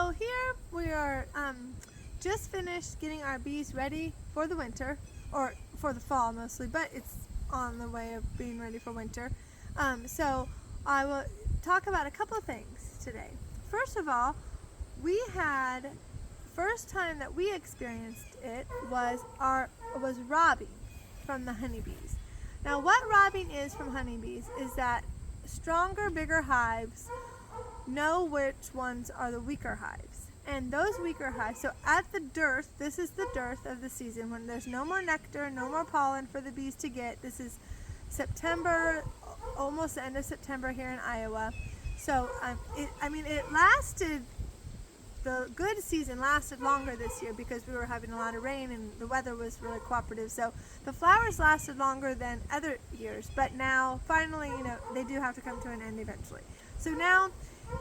So here we are just finished getting our bees ready for the winter, or for the fall mostly, but it's on the way of being ready for winter. So I will talk about a couple of things today. First of all, first time that we experienced it was robbing from the honeybees. Now what robbing is from honeybees is that stronger, bigger hives know which ones are the weaker hives. And those weaker hives, so at the dearth, this is the dearth of the season, when there's no more nectar, no more pollen for the bees to get. This is September, almost the end of September here in Iowa. So the good season lasted longer this year because we were having a lot of rain and the weather was really cooperative. So the flowers lasted longer than other years, but now finally, they do have to come to an end eventually.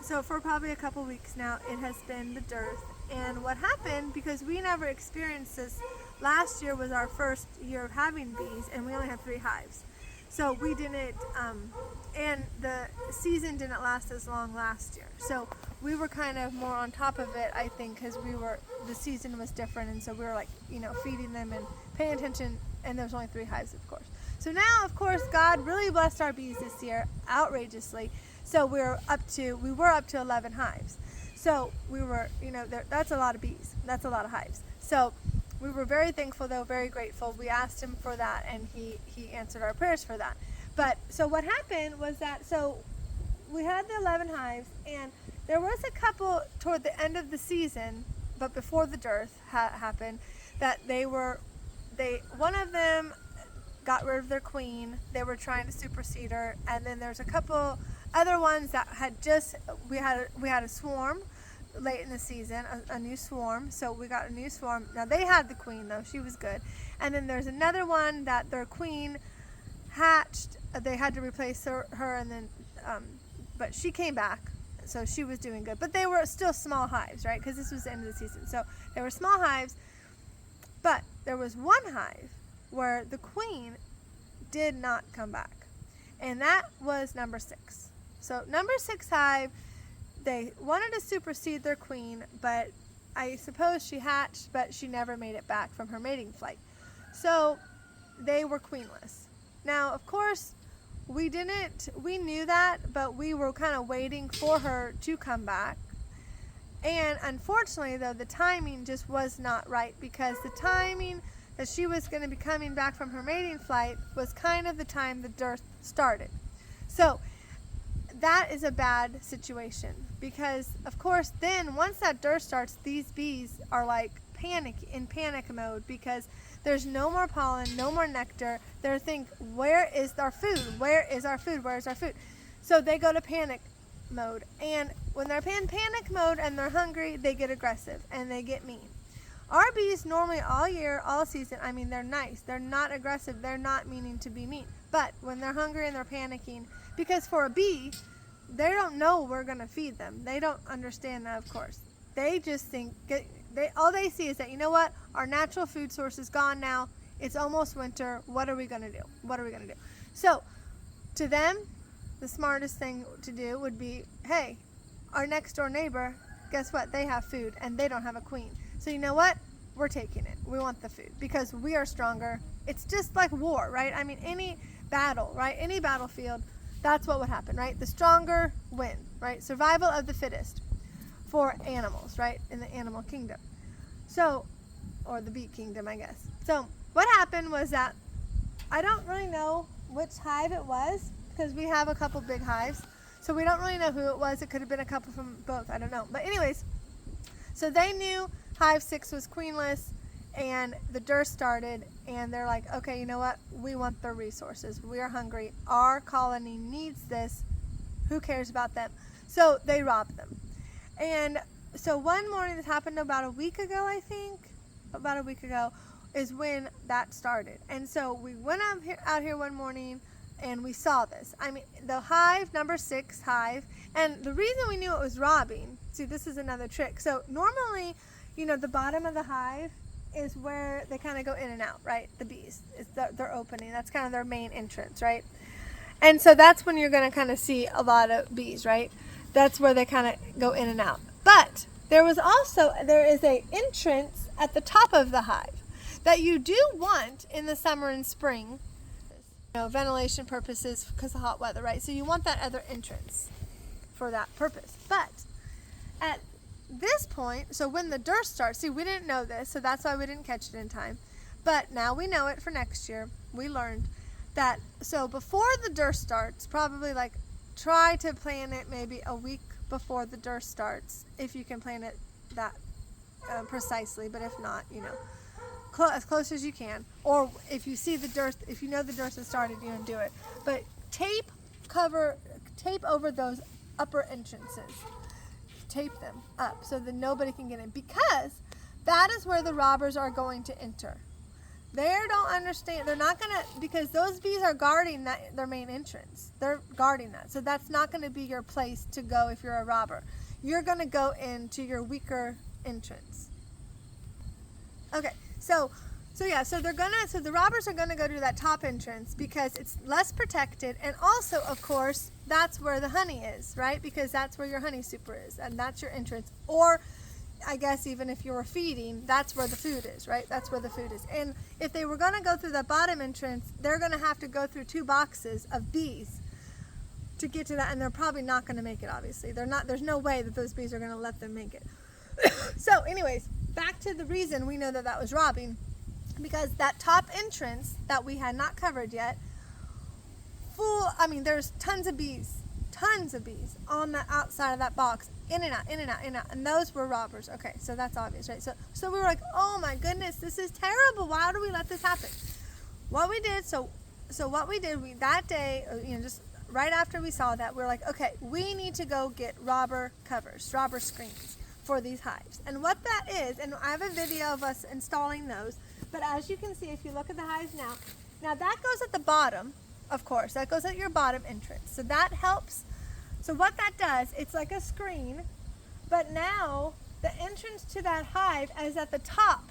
So for probably a couple weeks now, it has been the dearth. And what happened, because we never experienced this, last year was our first year of having bees, and we only had 3 hives. So we didn't, and the season didn't last as long last year. So we were kind of more on top of it, I think, because the season was different, and so we were feeding them and paying attention, and there was only 3 hives, of course. So now, of course, God really blessed our bees this year, outrageously. So we were up to 11 hives. So we were, that's a lot of bees. That's a lot of hives. So we were very thankful, though, very grateful. We asked him for that, and he answered our prayers for that. But so what happened was that, so we had the 11 hives, and there was a couple toward the end of the season, but before the dearth happened, that one of them got rid of their queen. They were trying to supersede her, and then there's a couple other ones that we had a swarm late in the season, a new swarm. So we got a new swarm. Now they had the queen though, she was good. And then there's another one that their queen hatched. They had to replace her, and then but she came back, so she was doing good. But they were still small hives, right? Because this was the end of the season. So they were small hives, but there was one hive where the queen did not come back, and that was number 6. So number 6 hive, they wanted to supersede their queen, but I suppose she hatched, but she never made it back from her mating flight. So they were queenless. Now, of course, we knew that, but we were kind of waiting for her to come back. And unfortunately, though, the timing just was not right, because the timing that she was going to be coming back from her mating flight was kind of the time the dearth started. So that is a bad situation, because of course then once that dearth starts, these bees are like in panic mode, because there's no more pollen, no more nectar. They're thinking, where is our food? Where is our food? Where is our food? So they go to panic mode, and when they're in panic mode and they're hungry, they get aggressive and they get mean. Our bees normally all year, all season, they're nice. They're not aggressive. They're not meaning to be mean. But when they're hungry and they're panicking, because for a bee, they don't know we're going to feed them. They don't understand that, of course. They just think, all they see is that, our natural food source is gone now. It's almost winter. What are we going to do? What are we going to do? So to them, the smartest thing to do would be, hey, our next door neighbor, guess what? They have food and they don't have a queen. So you know what? We're taking it. We want the food because we are stronger. It's just like war, right? Any battle, right? Any battlefield, that's what would happen, right? The stronger win, right? Survival of the fittest for animals, right? In the animal kingdom. So, or the bee kingdom, I guess. So what happened was that I don't really know which hive it was, because we have a couple big hives. So we don't really know who it was. It could have been a couple from both. I don't know. But anyways, so they knew hive 6 was queenless, and the dearth started, and they're like, okay, you know what? We want their resources. We are hungry. Our colony needs this. Who cares about them? So they robbed them. And so one morning, this happened about a week ago, I think. About a week ago is when that started. And so we went out here one morning, and we saw this. The hive, number 6 hive, and the reason we knew it was robbing, see, this is another trick. So normally, the bottom of the hive is where they kind of go in and out, right? The bees, it's their opening. That's kind of their main entrance, right? And so that's when you're going to kind of see a lot of bees, right? That's where they kind of go in and out. But there is a entrance at the top of the hive that you do want in the summer and spring, ventilation purposes because of hot weather, right? So you want that other entrance for that purpose. But at this point, so when the dearth starts, see, we didn't know this, so that's why we didn't catch it in time. But now we know it for next year. We learned that, so before the dearth starts, probably like try to plan it maybe a week before the dearth starts, if you can plan it that precisely. But if not, as close as you can. Or if you see the dearth, if you know the dearth has started, do it. But tape over those upper entrances. Tape them up so that nobody can get in, because that is where the robbers are going to enter. They don't understand. They're not going to, because those bees are guarding their main entrance. They're guarding that. So that's not going to be your place to go if you're a robber. You're going to go into your weaker entrance. Okay, so the robbers are going to go to that top entrance because it's less protected, and also, of course, that's where the honey is, right? Because that's where your honey super is, and that's your entrance. Or I guess even if you were feeding, that's where the food is, right? That's where the food is. And if they were going to go through the bottom entrance, they're going to have to go through 2 boxes of bees to get to that, and they're probably not going to make it, obviously. There's no way that those bees are going to let them make it. So anyways, back to the reason we know that was robbing, because that top entrance that we had not covered yet, there's tons of bees on the outside of that box, in and out, and those were robbers. Okay, so that's obvious, right? So we were like, oh my goodness, this is terrible. Why do we let this happen? What we did, that day, just right after we saw that, we were like, okay, we need to go get robber screens for these hives. And what that is, and I have a video of us installing those, but as you can see, if you look at the hives now that goes at the bottom, of course, that goes at your bottom entrance. So that helps. So what that does, it's like a screen, but now the entrance to that hive is at the top.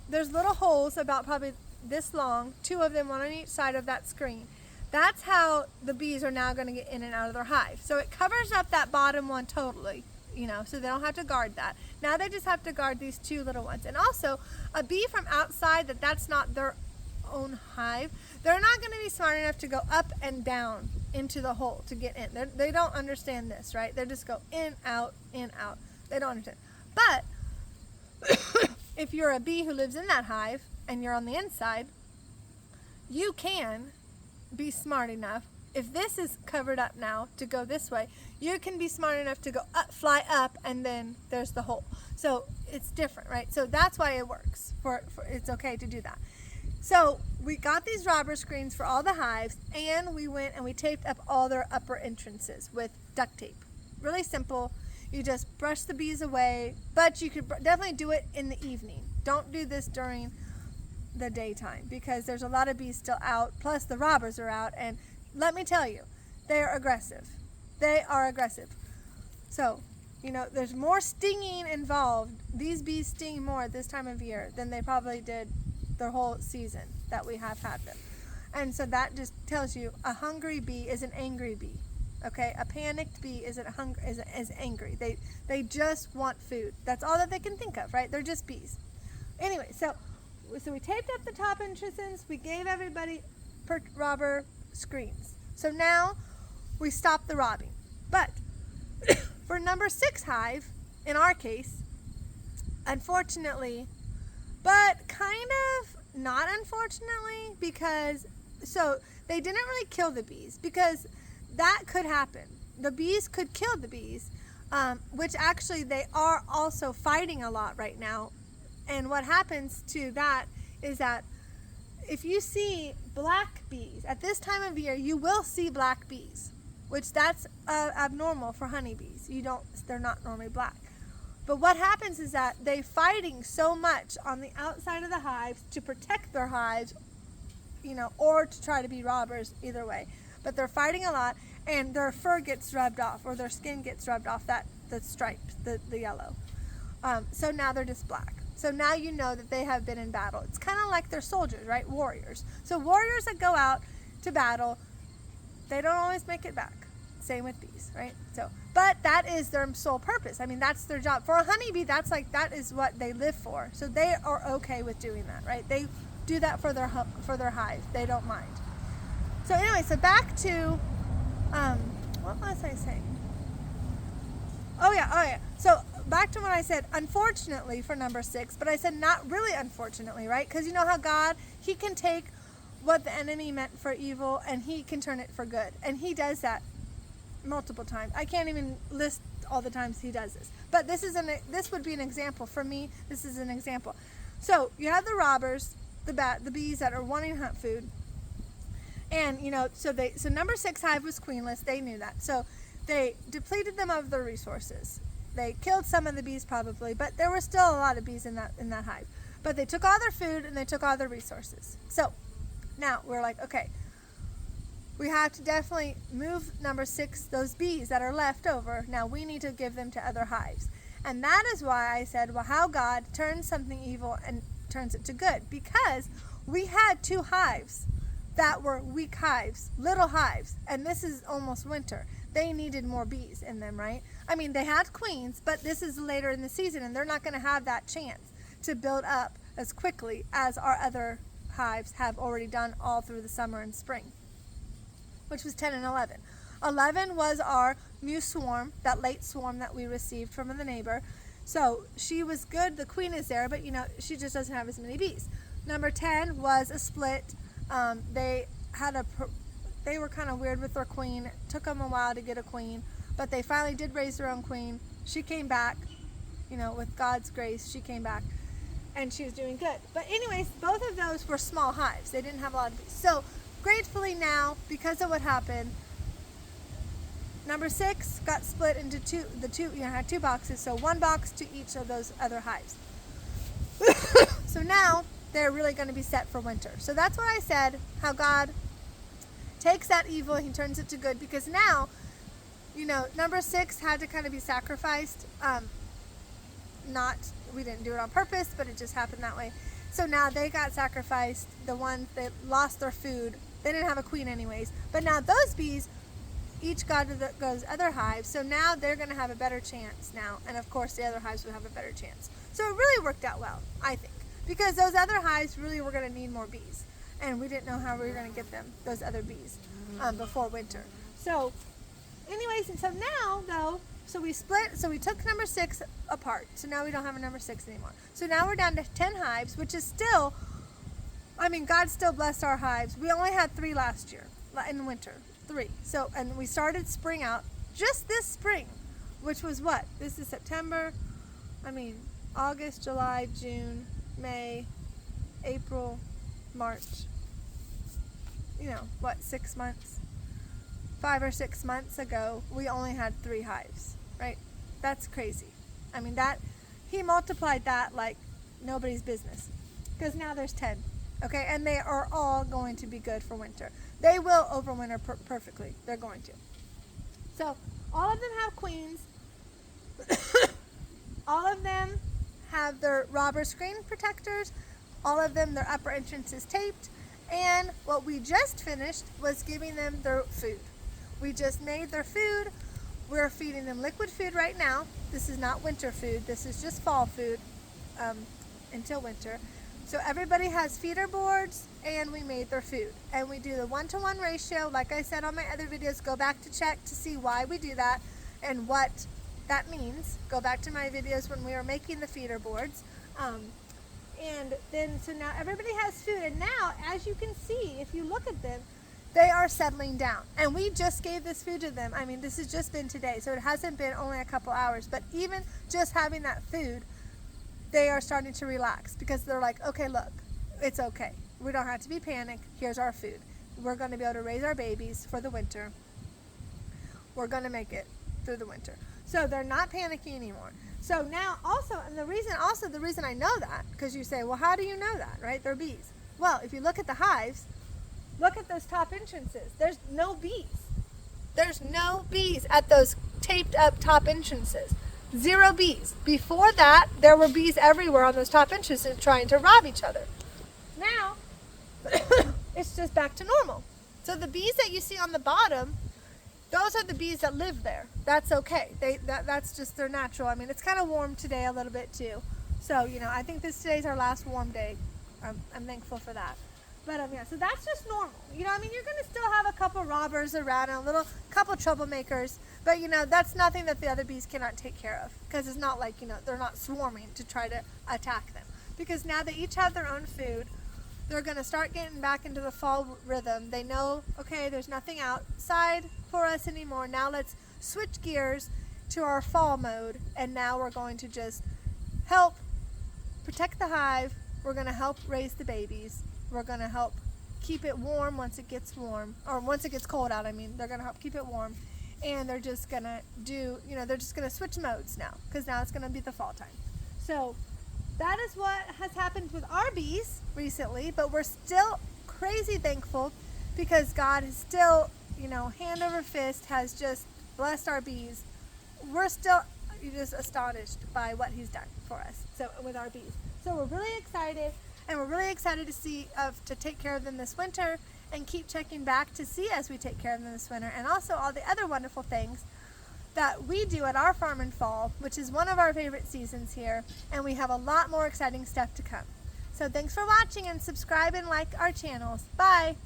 There's little holes about probably this long, 2 of them, one on each side of that screen. That's how the bees are now going to get in and out of their hive. So it covers up that bottom one totally, so they don't have to guard that. Now they just have to guard these 2 little ones. And also, a bee from outside that's not their own hive, they're not going to be smart enough to go up and down into the hole to get in. They don't understand this, right? They just go in, out, in, out. They don't understand. But if you're a bee who lives in that hive and you're on the inside, you can be smart enough. If this is covered up now to go this way, you can be smart enough to go up, fly up, and then there's the hole. So it's different, right? So that's why it works. It's okay to do that. So we got these robber screens for all the hives, and we went and we taped up all their upper entrances with duct tape. Really simple. You just brush the bees away, but you could definitely do it in the evening. Don't do this during the daytime because there's a lot of bees still out, plus the robbers are out, and let me tell you, they are aggressive. They are aggressive. So, there's more stinging involved. These bees sting more at this time of year than they probably did their whole season that we have had them. And so that just tells you a hungry bee is an angry bee. Okay, a panicked bee is angry. They just want food. That's all that they can think of, right? They're just bees. Anyway, so we taped up the top entrances. We gave everybody robber screens. So now we stop the robbing. But for number 6 hive, in our case, unfortunately, but kind of not unfortunately, because they didn't really kill the bees, because that could happen. The bees could kill the bees, which actually they are also fighting a lot right now. And what happens to that is that if you see black bees at this time of year, you will see black bees, which that's abnormal for honeybees. They're not normally black. But what happens is that they're fighting so much on the outside of the hives to protect their hives, or to try to be robbers, either way. But they're fighting a lot, and their fur gets rubbed off, or their skin gets rubbed off, the stripes, the yellow. So now they're just black. So now you know that they have been in battle. It's kind of like they're soldiers, right? Warriors. So warriors that go out to battle, they don't always make it back. Same with bees, right? So But that is their sole purpose. I mean, that's their job. For a honeybee, that is what they live for. So they are okay with doing that, right? They do that for their hive. They don't mind. So anyway, so back to, what was I saying? Oh yeah. So back to when I said, unfortunately for number 6, but I said not really unfortunately, right? Because you know how God, he can take what the enemy meant for evil and he can turn it for good. And he does that multiple times. I can't even list all the times he does this. But this would be an example. For me, this is an example. So you have the robbers, the bees that are wanting to hunt food. And, you know, so number 6 hive was queenless. They knew that. So they depleted them of their resources. They killed some of the bees probably, but there were still a lot of bees in that hive. But they took all their food and they took all their resources. So now we're like, okay, we have to definitely move number 6, those bees that are left over. Now we need to give them to other hives. And that is why I said, well, how God turns something evil and turns it to good. Because we had 2 hives that were weak hives, little hives, and this is almost winter. They needed more bees in them, right? I mean, they had queens, but this is later in the season, and they're not going to have that chance to build up as quickly as our other hives have already done all through the summer and spring, which was 10 and 11. 11 was our new swarm, that late swarm that we received from the neighbor. So she was good. The queen is there, but, you know, she just doesn't have as many bees. Number 10 was a split. They were kind of weird with their queen. It took them a while to get a queen, but they finally did raise their own queen. She came back, you know, with God's grace, she came back, and she was doing good. But anyways, both of those were small hives. They didn't have a lot of bees. So gratefully now, because of what happened, number 6 got split into had 2 boxes, so 1 box to each of those other hives. So now they're really going to be set for winter. So that's what I said, how God takes that evil and he turns it to good, because now, you know, number 6 had to kind of be sacrificed. We didn't do it on purpose, but it just happened that way. So now they got sacrificed. The ones that lost their food, they didn't have a queen anyways, but now those bees each got to those other hives, so now they're going to have a better chance now, and of course the other hives will have a better chance. So it really worked out well, I think, because those other hives really were going to need more bees, and we didn't know how we were going to get them, those other bees, before winter. So anyways, and so now though, so we split, so we took number 6 apart, so now we don't have a number 6 anymore. So now we're down to 10 hives, which is still, I mean, God still blessed our hives. We only had 3 last year in the winter. 3. So, and we started spring out just this spring, which was what? This is September, August, July, June, May, April, March. You know, what, 6 months? 5 or 6 months ago, we only had 3 hives, right? That's crazy. I mean, that, he multiplied that like nobody's business, because now there's 10. Okay, and they are all going to be good for winter. They will overwinter perfectly. They're going to. So all of them have queens. All of them have their robber screen protectors. All of them, their upper entrance is taped. And what we just finished was giving them their food. We just made their food. We're feeding them liquid food right now. This is not winter food. This is just fall food until winter. So everybody has feeder boards, and we made their food. And we do the 1-to-1 ratio. Like I said on my other videos, go back to check to see why we do that and what that means. Go back to my videos when we were making the feeder boards. And then, so now everybody has food. And now, as you can see, if you look at them, they are settling down. And we just gave this food to them. I mean, this has just been today, so it hasn't been only a couple hours. But even just having that food, they are starting to relax, because they're like, okay, look, it's okay. We don't have to be panicked. Here's our food. We're going to be able to raise our babies for the winter. We're going to make it through the winter. So they're not panicking anymore. So now also, and the reason I know that, because you say, well, how do you know that, right? They're bees. Well, if you look at the hives, look at those top entrances. There's no bees. There's no bees at those taped up top entrances. 0 bees. Before that, there were bees everywhere on those top entrances trying to rob each other. Now, it's just back to normal. So the bees that you see on the bottom, those are the bees that live there. That's okay. That's just their natural. I mean, it's kind of warm today a little bit too. So, you know, I think today's our last warm day. I'm thankful for that. But yeah, so that's just normal. You know, I mean, you're going to still have a couple robbers around and a couple troublemakers. But, you know, that's nothing that the other bees cannot take care of. Because it's not like, you know, they're not swarming to try to attack them. Because now they each have their own food. They're going to start getting back into the fall rhythm. They know, okay, there's nothing outside for us anymore. Now let's switch gears to our fall mode. And now we're going to just help protect the hive. We're going to help raise the babies. We're going to help keep it warm once it gets warm, or once it gets cold out, I mean. They're going to help keep it warm. And they're just going to do, you know, they're just going to switch modes now, because now it's going to be the fall time. So that is what has happened with our bees recently, but we're still crazy thankful because God is still, you know, hand over fist has just blessed our bees. We're still just astonished by what he's done for us, so with our bees. So we're really excited. And we're really excited to see to take care of them this winter and keep checking back to see as we take care of them this winter, and also all the other wonderful things that we do at our farm in fall, which is one of our favorite seasons here, and we have a lot more exciting stuff to come. So thanks for watching, and subscribe and like our channels. Bye!